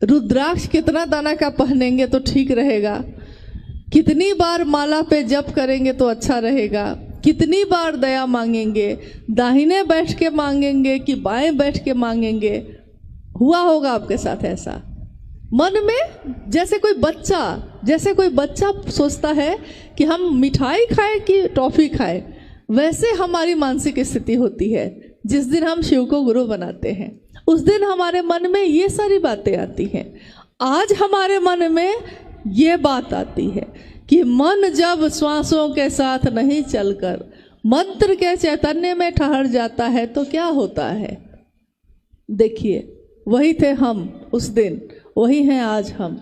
रुद्राक्ष कितना दाना का पहनेंगे तो ठीक रहेगा, कितनी बार माला पे जप करेंगे तो अच्छा रहेगा, कितनी बार दया मांगेंगे, दाहिने बैठ के मांगेंगे कि बाएं बैठ के मांगेंगे। हुआ होगा आपके साथ ऐसा मन में, जैसे कोई बच्चा सोचता है कि हम मिठाई खाएं कि टॉफी खाएं, वैसे हमारी मानसिक स्थिति होती है। जिस दिन हम शिव को गुरु बनाते हैं उस दिन हमारे मन में ये सारी बातें आती हैं। आज हमारे मन में ये बात आती है कि मन जब श्वासों के साथ नहीं चलकर मंत्र के चैतन्य में ठहर जाता है तो क्या होता है। देखिए, वही थे हम उस दिन, वही हैं आज हम।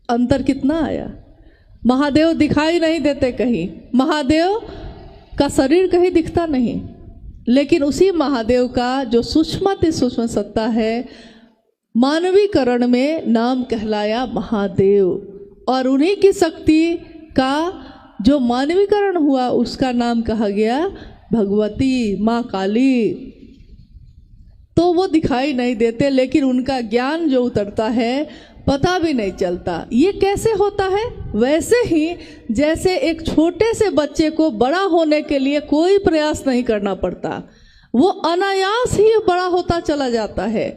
अंतर कितना आया। महादेव दिखाई नहीं देते कहीं, महादेव का शरीर कहीं दिखता नहीं, लेकिन उसी महादेव का जो सूक्ष्म सत्ता है, मानवीकरण में नाम कहलाया महादेव, और उन्हीं की शक्ति का जो मानवीकरण हुआ उसका नाम कहा गया भगवती, माँ काली। तो वो दिखाई नहीं देते, लेकिन उनका ज्ञान जो उतरता है पता भी नहीं चलता। ये कैसे होता है? वैसे ही जैसे एक छोटे से बच्चे को बड़ा होने के लिए कोई प्रयास नहीं करना पड़ता, वो अनायास ही बड़ा होता चला जाता है।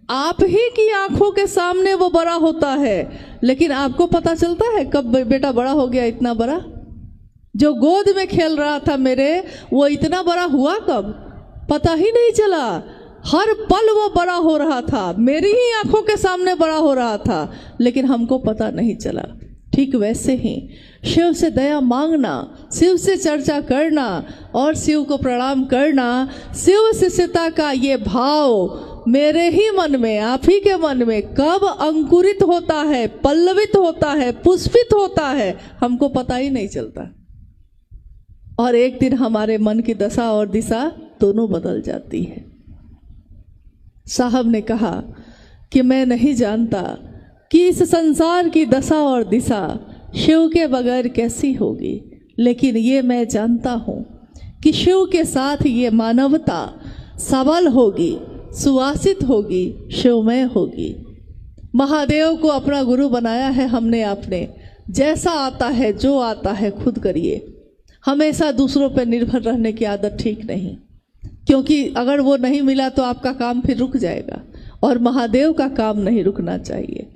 आप ही की आंखों के सामने वो बड़ा होता है, लेकिन आपको पता चलता है कब बेटा बड़ा हो गया इतना बड़ा? जो गोद में खेल रहा था मेरे, वो इतना बड़ा हुआ कब? पता ही नहीं चला। हर पल वो बड़ा हो रहा था, मेरी ही आंखों के सामने बड़ा हो रहा था, लेकिन हमको पता नहीं चला। ठीक वैसे ही शिव से दया मांगना, शिव से चर्चा करना और शिव को प्रणाम करना, शिव शिष्यता का ये भाव मेरे ही मन में, आप ही के मन में कब अंकुरित होता है, पल्लवित होता है, पुष्पित होता है, हमको पता ही नहीं चलता। और एक दिन हमारे मन की दशा और दिशा दोनों बदल जाती है। साहब ने कहा कि मैं नहीं जानता कि इस संसार की दशा और दिशा शिव के बगैर कैसी होगी, लेकिन ये मैं जानता हूँ कि शिव के साथ ये मानवता सबल होगी, सुवासित होगी, शिवमय होगी। महादेव को अपना गुरु बनाया है हमने आपने। जैसा आता है, जो आता है खुद करिए। हमेशा दूसरों पर निर्भर रहने की आदत ठीक नहीं, क्योंकि अगर वो नहीं मिला तो आपका काम फिर रुक जाएगा, और महादेव का काम नहीं रुकना चाहिए।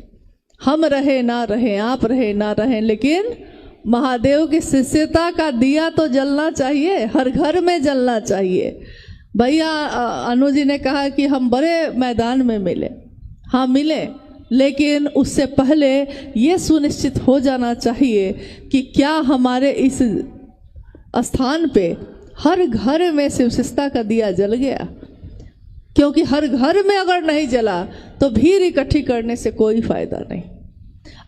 हम रहे ना रहे, आप रहे ना रहे, लेकिन महादेव की शिष्यता का दिया तो जलना चाहिए, हर घर में जलना चाहिए। भैया अनु जी ने कहा कि हम बड़े मैदान में मिले। हाँ मिले, लेकिन उससे पहले ये सुनिश्चित हो जाना चाहिए कि क्या हमारे इस स्थान पे हर घर में शिवशिष्टता का दिया जल गया। क्योंकि हर घर में अगर नहीं जला तो भीड़ इकट्ठी करने से कोई फायदा नहीं।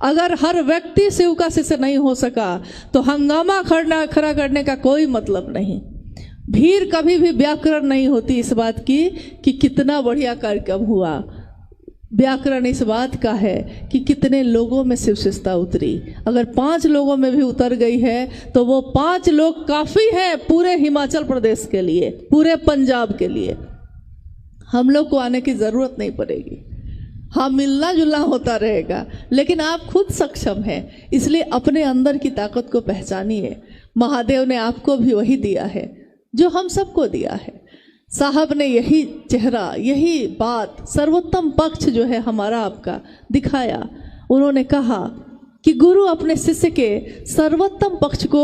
अगर हर व्यक्ति शिव का शिष्य नहीं हो सका तो हंगामा खड़ा करने का कोई मतलब नहीं। भीड़ कभी भी व्याकरण नहीं होती इस बात की कि कितना बढ़िया कार्यक्रम हुआ। व्याकरण इस बात का है कि कितने लोगों में शिवशिष्टता उतरी। अगर 5 लोगों में भी उतर गई है तो वो 5 लोग काफ़ी है पूरे हिमाचल प्रदेश के लिए, पूरे पंजाब के लिए। हम लोग को आने की ज़रूरत नहीं पड़ेगी। हाँ, मिलना जुलना होता रहेगा, लेकिन आप खुद सक्षम हैं, इसलिए अपने अंदर की ताकत को पहचानिए। महादेव ने आपको भी वही दिया है जो हम सबको दिया है। साहब ने यही चेहरा, यही बात, सर्वोत्तम पक्ष जो है हमारा आपका दिखाया। उन्होंने कहा कि गुरु अपने शिष्य के सर्वोत्तम पक्ष को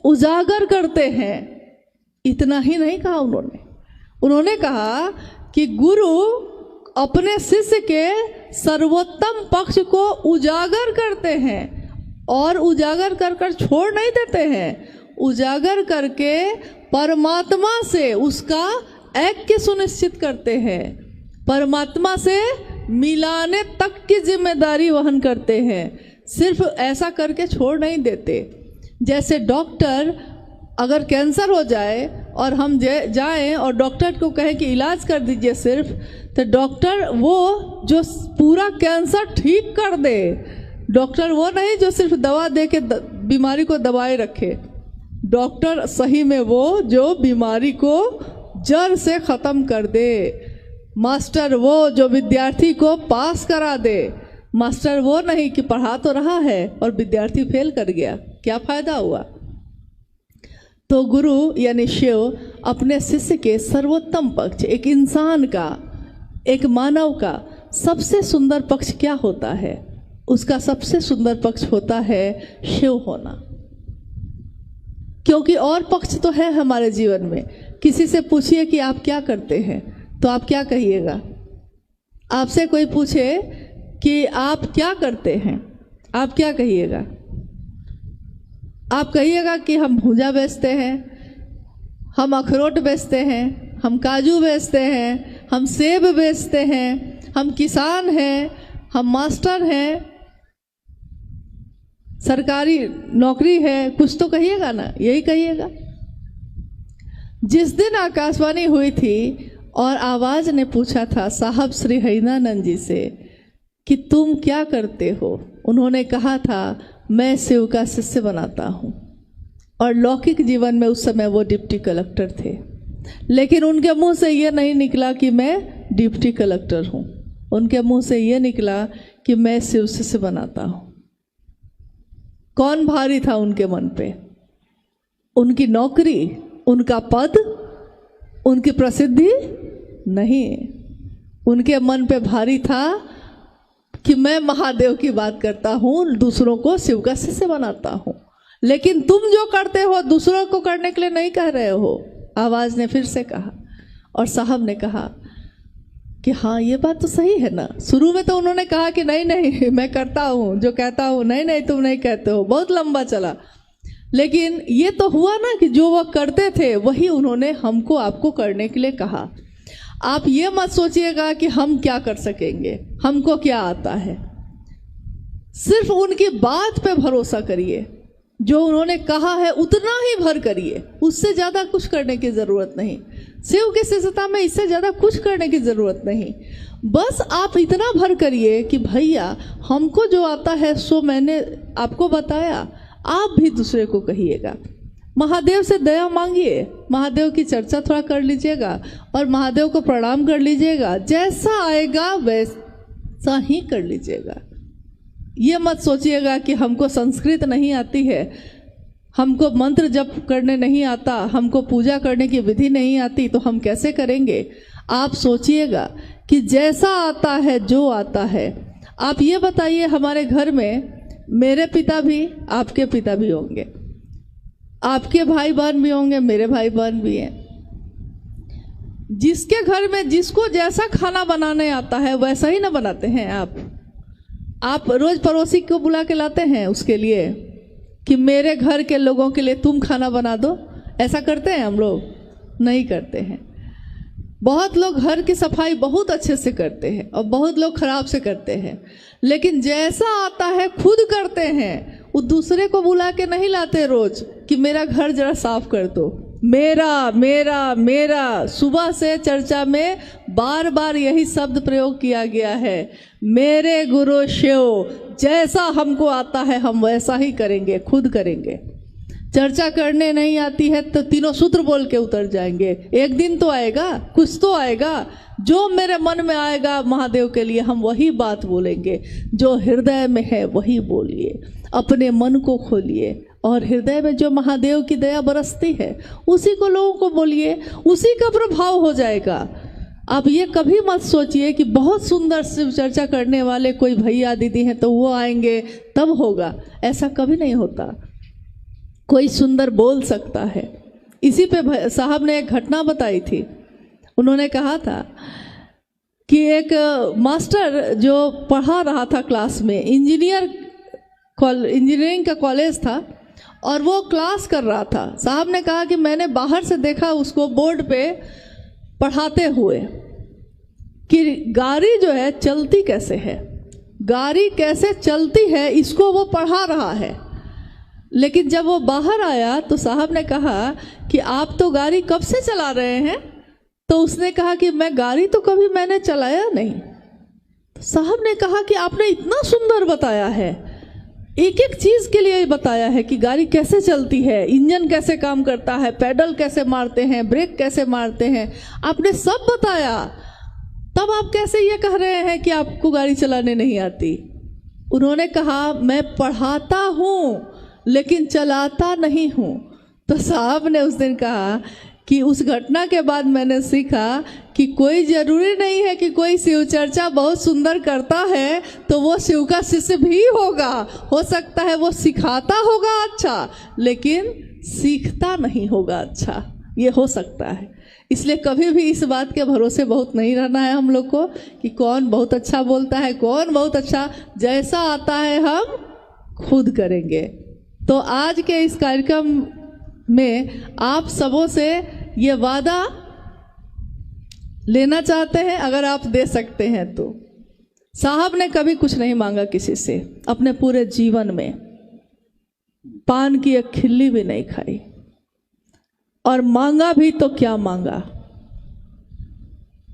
उजागर करते हैं। इतना ही नहीं कहा उन्होंने कहा कि गुरु अपने शिष्य के सर्वोत्तम पक्ष को उजागर करते हैं, और उजागर कर छोड़ नहीं देते हैं। उजागर करके परमात्मा से उसका ऐक्य सुनिश्चित करते हैं, परमात्मा से मिलाने तक की जिम्मेदारी वहन करते हैं। सिर्फ ऐसा करके छोड़ नहीं देते। जैसे डॉक्टर अगर कैंसर हो जाए और हम जाएं और डॉक्टर को कहें कि इलाज कर दीजिए सिर्फ, तो डॉक्टर वो जो पूरा कैंसर ठीक कर दे, डॉक्टर वो नहीं जो सिर्फ दवा दे के बीमारी को दबाए रखे। डॉक्टर सही में वो जो बीमारी को जड़ से ख़त्म कर दे। मास्टर वो जो विद्यार्थी को पास करा दे, मास्टर वो नहीं कि पढ़ा तो रहा है और विद्यार्थी फेल कर गया, क्या फायदा हुआ। तो गुरु यानी शिव अपने शिष्य के सर्वोत्तम पक्ष, एक इंसान का, एक मानव का सबसे सुंदर पक्ष क्या होता है, उसका सबसे सुंदर पक्ष होता है शिव होना। क्योंकि और पक्ष तो है हमारे जीवन में। किसी से पूछिए कि आप क्या करते हैं तो आप क्या कहिएगा। आपसे कोई पूछे कि आप क्या करते हैं, आप क्या कहिएगा। आप कहिएगा कि हम भुजा बेचते हैं, हम अखरोट बेचते हैं, हम काजू बेचते हैं, हम सेब बेचते हैं, हम किसान हैं, हम मास्टर हैं, सरकारी नौकरी है, कुछ तो कहिएगा ना, यही कहिएगा। जिस दिन आकाशवाणी हुई थी और आवाज़ ने पूछा था साहब श्री हरिनानंद जी से कि तुम क्या करते हो, उन्होंने कहा था मैं शिव का शिष्य बनाता हूँ। और लौकिक जीवन में उस समय वो डिप्टी कलेक्टर थे, लेकिन उनके मुंह से ये नहीं निकला कि मैं डिप्टी कलेक्टर हूँ, उनके मुंह से ये निकला कि मैं शिव शिष्य बनाता हूँ। कौन भारी था उनके मन पे? उनकी नौकरी, उनका पद, उनकी प्रसिद्धि नहीं, उनके मन पे भारी था कि मैं महादेव की बात करता हूँ, दूसरों को शिव का शिष्य बनाता हूँ। लेकिन तुम जो करते हो दूसरों को करने के लिए नहीं कह रहे हो, आवाज़ ने फिर से कहा। और साहब ने कहा कि हाँ ये बात तो सही है ना। शुरू में तो उन्होंने कहा कि नहीं नहीं मैं करता हूँ जो कहता हूँ, नहीं नहीं तुम नहीं कहते हो, बहुत लंबा चला। लेकिन ये तो हुआ ना कि जो वह करते थे वही उन्होंने हमको आपको करने के लिए कहा। आप ये मत सोचिएगा कि हम क्या कर सकेंगे, हमको क्या आता है। सिर्फ उनकी बात पे भरोसा करिए, जो उन्होंने कहा है उतना ही भर करिए, उससे ज़्यादा कुछ करने की ज़रूरत नहीं। शिव की शिष्यता में इससे ज़्यादा कुछ करने की ज़रूरत नहीं। बस आप इतना भर करिए कि भैया हमको जो आता है सो मैंने आपको बताया, आप भी दूसरे को कहिएगा। महादेव से दया मांगिए, महादेव की चर्चा थोड़ा कर लीजिएगा और महादेव को प्रणाम कर लीजिएगा, जैसा आएगा वैसा ही कर लीजिएगा। ये मत सोचिएगा कि हमको संस्कृत नहीं आती है, हमको मंत्र जप करने नहीं आता, हमको पूजा करने की विधि नहीं आती तो हम कैसे करेंगे। आप सोचिएगा कि जैसा आता है, जो आता है। आप ये बताइए, हमारे घर में मेरे पिता भी, आपके पिता भी होंगे, आपके भाई बहन भी होंगे, मेरे भाई बहन भी हैं। जिसके घर में जिसको जैसा खाना बनाने आता है वैसा ही ना बनाते हैं। आप रोज पड़ोसी को बुला के लाते हैं उसके लिए कि मेरे घर के लोगों के लिए तुम खाना बना दो, ऐसा करते हैं हम लोग? नहीं करते हैं। बहुत लोग घर की सफाई बहुत अच्छे से करते हैं और बहुत लोग खराब से करते हैं, लेकिन जैसा आता है खुद करते हैं। वो दूसरे को बुला के नहीं लाते रोज कि मेरा घर जरा साफ कर दो। मेरा मेरा मेरा, सुबह से चर्चा में बार बार यही शब्द प्रयोग किया गया है। मेरे गुरु शिव, जैसा हमको आता है हम वैसा ही करेंगे, खुद करेंगे। चर्चा करने नहीं आती है तो तीनों सूत्र बोल के उतर जाएंगे। एक दिन तो आएगा, कुछ तो आएगा, जो मेरे मन में आएगा महादेव के लिए हम वही बात बोलेंगे। जो हृदय में है वही बोलिए, अपने मन को खोलिए और हृदय में जो महादेव की दया बरसती है उसी को लोगों को बोलिए, उसी का प्रभाव हो जाएगा। आप ये कभी मत सोचिए कि बहुत सुंदर शिव चर्चा करने वाले कोई भैया दीदी हैं तो वो आएंगे तब होगा, ऐसा कभी नहीं होता। कोई सुंदर बोल सकता है। इसी पे साहब ने एक घटना बताई थी। उन्होंने कहा था कि एक मास्टर जो पढ़ा रहा था क्लास में, इंजीनियरिंग का कॉलेज था और वो क्लास कर रहा था। साहब ने कहा कि मैंने बाहर से देखा उसको बोर्ड पे पढ़ाते हुए कि गाड़ी जो है चलती कैसे है, गाड़ी कैसे चलती है, इसको वो पढ़ा रहा है। लेकिन जब वो बाहर आया तो साहब ने कहा कि आप तो गाड़ी कब से चला रहे हैं? तो उसने कहा कि मैं गाड़ी तो कभी मैंने चलाया नहीं। तो साहब ने कहा कि आपने इतना सुंदर बताया है, एक एक चीज़ के लिए बताया है कि गाड़ी कैसे चलती है, इंजन कैसे काम करता है, पैडल कैसे मारते हैं, ब्रेक कैसे मारते हैं, आपने सब बताया। तब आप कैसे ये कह रहे हैं कि आपको गाड़ी चलाने नहीं आती? उन्होंने कहा मैं पढ़ाता हूँ लेकिन चलाता नहीं हूँ। तो साहब ने उस दिन कहा कि उस घटना के बाद मैंने सीखा कि कोई ज़रूरी नहीं है कि कोई शिव चर्चा बहुत सुंदर करता है तो वो शिव का शिष्य भी होगा। हो सकता है वो सिखाता होगा अच्छा, लेकिन सीखता नहीं होगा अच्छा, ये हो सकता है। इसलिए कभी भी इस बात के भरोसे बहुत नहीं रहना है हम लोग को कि कौन बहुत अच्छा बोलता है, कौन बहुत अच्छा, जैसा आता है हम खुद करेंगे। तो आज के इस कार्यक्रम में आप सबों से ये वादा लेना चाहते हैं, अगर आप दे सकते हैं तो। साहब ने कभी कुछ नहीं मांगा किसी से, अपने पूरे जीवन में पान की एक खिल्ली भी नहीं खाई, और मांगा भी तो क्या मांगा,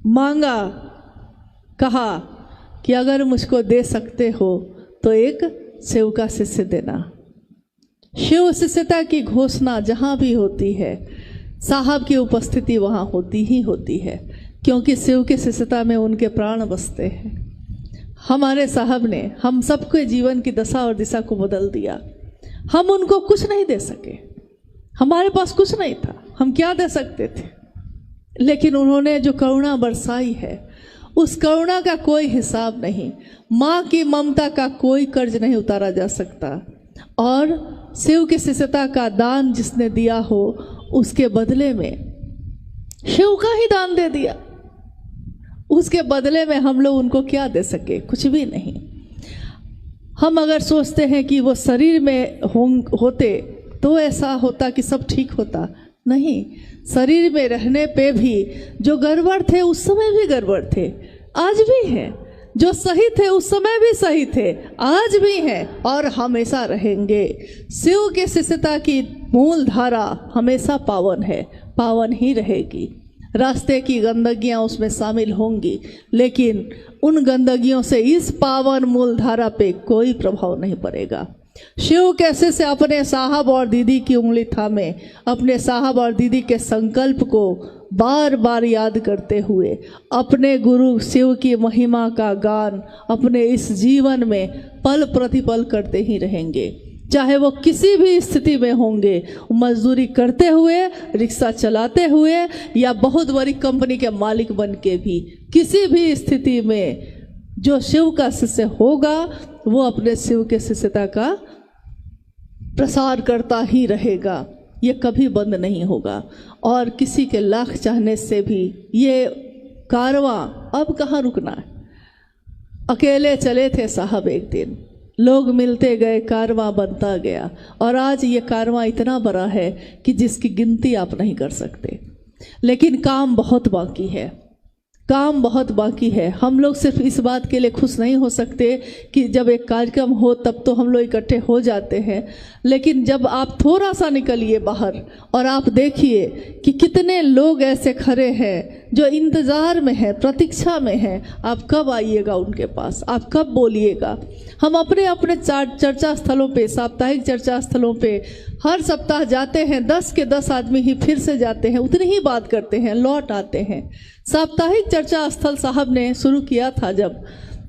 मांगा कहा कि अगर मुझको दे सकते हो तो एक शिव का शिष्य देना। शिव शिष्यता की घोषणा जहाँ भी होती है साहब की उपस्थिति वहाँ होती ही होती है, क्योंकि शिव के शिष्यता में उनके प्राण बसते हैं। हमारे साहब ने हम सबके जीवन की दशा और दिशा को बदल दिया। हम उनको कुछ नहीं दे सके, हमारे पास कुछ नहीं था, हम क्या दे सकते थे, लेकिन उन्होंने जो करुणा बरसाई है उस करुणा का कोई हिसाब नहीं। माँ की ममता का कोई कर्ज नहीं उतारा जा सकता, और शिव की शिष्यता का दान जिसने दिया हो उसके बदले में शिव का ही दान दे दिया। उसके बदले में हम लोग उनको क्या दे सके? कुछ भी नहीं। हम अगर सोचते हैं कि वो शरीर में होते तो ऐसा होता कि सब ठीक होता, नहीं। शरीर में रहने पे भी जो गड़बड़ थे उस समय भी गड़बड़ थे, आज भी हैं। जो सही थे उस समय भी सही थे, आज भी हैं और हमेशा रहेंगे। शिव के शिष्यता की मूल धारा हमेशा पावन है, पावन ही रहेगी। रास्ते की गंदगियां उसमें शामिल होंगी, लेकिन उन गंदगियों से इस पावन मूल धारा पे कोई प्रभाव नहीं पड़ेगा। शिव कैसे से अपने साहब और दीदी की उंगली थामे, अपने साहब और दीदी के संकल्प को बार बार याद करते हुए अपने गुरु शिव की महिमा का गान अपने इस जीवन में पल प्रतिपल करते ही रहेंगे। चाहे वो किसी भी स्थिति में होंगे, मजदूरी करते हुए, रिक्शा चलाते हुए, या बहुत बड़ी कंपनी के मालिक बन के भी, किसी भी स्थिति में जो शिव का शिष्य होगा वो अपने शिव के शिष्यता का प्रसार करता ही रहेगा। ये कभी बंद नहीं होगा, और किसी के लाख चाहने से भी ये कारवां अब कहाँ रुकना है। अकेले चले थे साहब, एक दिन लोग मिलते गए, कारवां बनता गया, और आज ये कारवां इतना बड़ा है कि जिसकी गिनती आप नहीं कर सकते। लेकिन काम बहुत बाकी है, काम बहुत बाकी है। हम लोग सिर्फ इस बात के लिए खुश नहीं हो सकते कि जब एक कार्यक्रम हो तब तो हम लोग इकट्ठे हो जाते हैं, लेकिन जब आप थोड़ा सा निकलिए बाहर और आप देखिए कि कितने लोग ऐसे खड़े हैं जो इंतज़ार में हैं, प्रतीक्षा में हैं, आप कब आइएगा उनके पास, आप कब बोलिएगा। हम अपने अपने चर्चा स्थलों पे, साप्ताहिक चर्चा स्थलों पे हर सप्ताह जाते हैं, 10 के 10 आदमी ही फिर से जाते हैं, उतनी ही बात करते हैं, लौट आते हैं। साप्ताहिक चर्चा स्थल साहब ने शुरू किया था जब,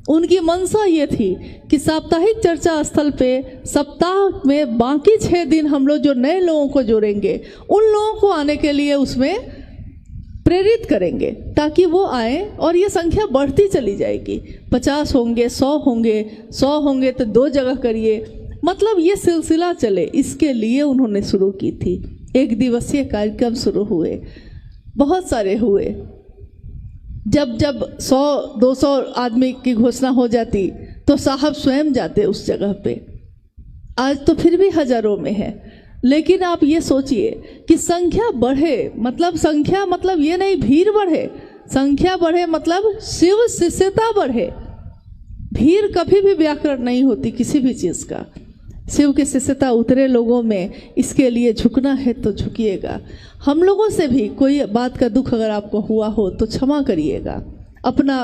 उनकी मंशा ये थी कि साप्ताहिक चर्चा स्थल पे सप्ताह में बाकी 6 दिन हम लोग जो नए लोगों को जोड़ेंगे, उन लोगों को आने के लिए उसमें प्रेरित करेंगे ताकि वो आए, और ये संख्या बढ़ती चली जाएगी। 50 होंगे, 100 होंगे, 100 होंगे तो 2 जगह करिए, मतलब ये सिलसिला चले, इसके लिए उन्होंने शुरू की थी। 1 दिवसीय कार्यक्रम शुरू हुए, बहुत सारे हुए। जब 100-200 आदमी की घोषणा हो जाती तो साहब स्वयं जाते उस जगह पे। आज तो फिर भी हजारों में है, लेकिन आप ये सोचिए कि संख्या बढ़े, मतलब संख्या मतलब ये नहीं भीड़ बढ़े, संख्या बढ़े मतलब शिव शिष्यता बढ़े। भीड़ कभी भी व्याकरण नहीं होती किसी भी चीज़ का। शिव की शिष्यता उतरे लोगों में, इसके लिए झुकना है तो झुकिएगा। हम लोगों से भी कोई बात का दुख अगर आपको हुआ हो तो क्षमा करिएगा, अपना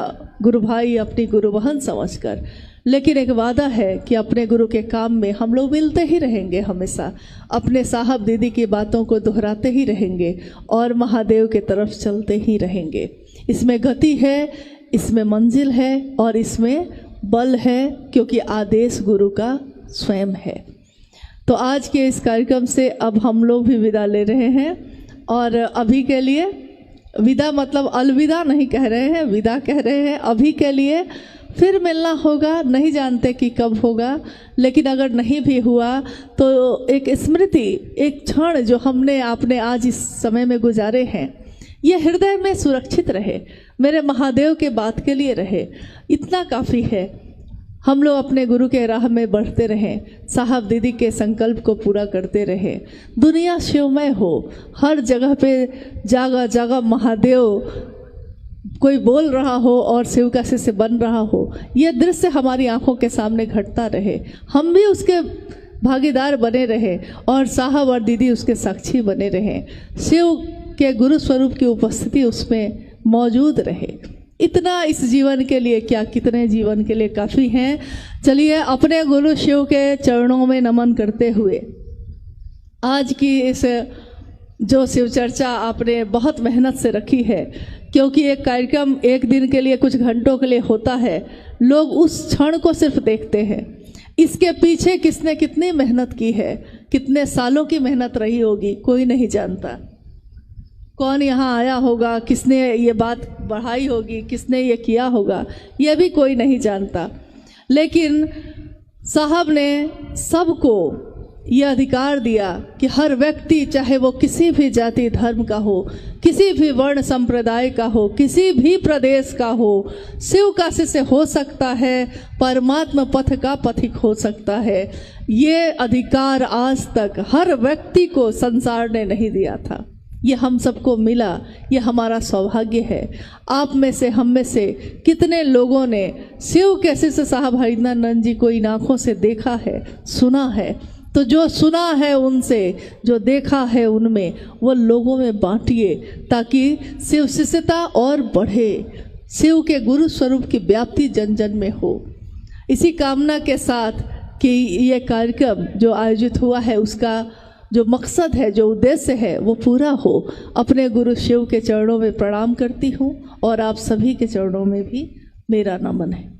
गुरु भाई, अपनी गुरु बहन समझकर। लेकिन एक वादा है कि अपने गुरु के काम में हम लोग मिलते ही रहेंगे, हमेशा अपने साहब दीदी की बातों को दोहराते ही रहेंगे और महादेव के तरफ चलते ही रहेंगे। इसमें गति है, इसमें मंजिल है और इसमें बल है, क्योंकि आदेश गुरु का स्वयं है। तो आज के इस कार्यक्रम से अब हम लोग भी विदा ले रहे हैं, और अभी के लिए विदा मतलब अलविदा नहीं कह रहे हैं, विदा कह रहे हैं। अभी के लिए फिर मिलना होगा, नहीं जानते कि कब होगा, लेकिन अगर नहीं भी हुआ तो एक स्मृति, एक क्षण जो हमने आपने आज इस समय में गुजारे हैं, ये हृदय में सुरक्षित रहे, मेरे महादेव के बात के लिए रहे, इतना काफ़ी है। हम लोग अपने गुरु के राह में बढ़ते रहें, साहब दीदी के संकल्प को पूरा करते रहें, दुनिया शिवमय हो, हर जगह पे जगह जगह महादेव कोई बोल रहा हो और शिव का शिष्य बन रहा हो, यह दृश्य हमारी आंखों के सामने घटता रहे, हम भी उसके भागीदार बने रहे और साहब और दीदी उसके साक्षी बने रहे, शिव के गुरु स्वरूप की उपस्थिति उसमें मौजूद रहे। इतना इस जीवन के लिए क्या, कितने जीवन के लिए काफ़ी हैं। चलिए अपने गुरु शिव के चरणों में नमन करते हुए आज की इस जो शिव चर्चा आपने बहुत मेहनत से रखी है, क्योंकि एक कार्यक्रम एक दिन के लिए कुछ घंटों के लिए होता है, लोग उस क्षण को सिर्फ देखते हैं, इसके पीछे किसने कितनी मेहनत की है, कितने सालों की मेहनत रही होगी, कोई नहीं जानता। कौन यहाँ आया होगा, किसने ये बात बढ़ाई होगी, किसने ये किया होगा, ये भी कोई नहीं जानता। लेकिन साहब ने सबको ये अधिकार दिया कि हर व्यक्ति, चाहे वो किसी भी जाति धर्म का हो, किसी भी वर्ण संप्रदाय का हो, किसी भी प्रदेश का हो, शिव का शिष्य हो सकता है, परमात्मा पथ का पथिक हो सकता है। ये अधिकार आज तक हर व्यक्ति को संसार ने नहीं दिया था, ये हम सबको मिला, ये हमारा सौभाग्य है। आप में से, हम में से कितने लोगों ने शिव के शिष्य साहब हरिनानंद जी को इन आँखों से देखा है, सुना है। तो जो सुना है उनसे, जो देखा है उनमें, वो लोगों में बांटिए, ताकि शिव शिष्यता और बढ़े, शिव के गुरु स्वरूप की व्याप्ति जन जन में हो। इसी कामना के साथ कि ये कार्यक्रम जो आयोजित हुआ है, उसका जो मकसद है, जो उद्देश्य है, वो पूरा हो। अपने गुरु शिव के चरणों में प्रणाम करती हूँ और आप सभी के चरणों में भी मेरा नमन है।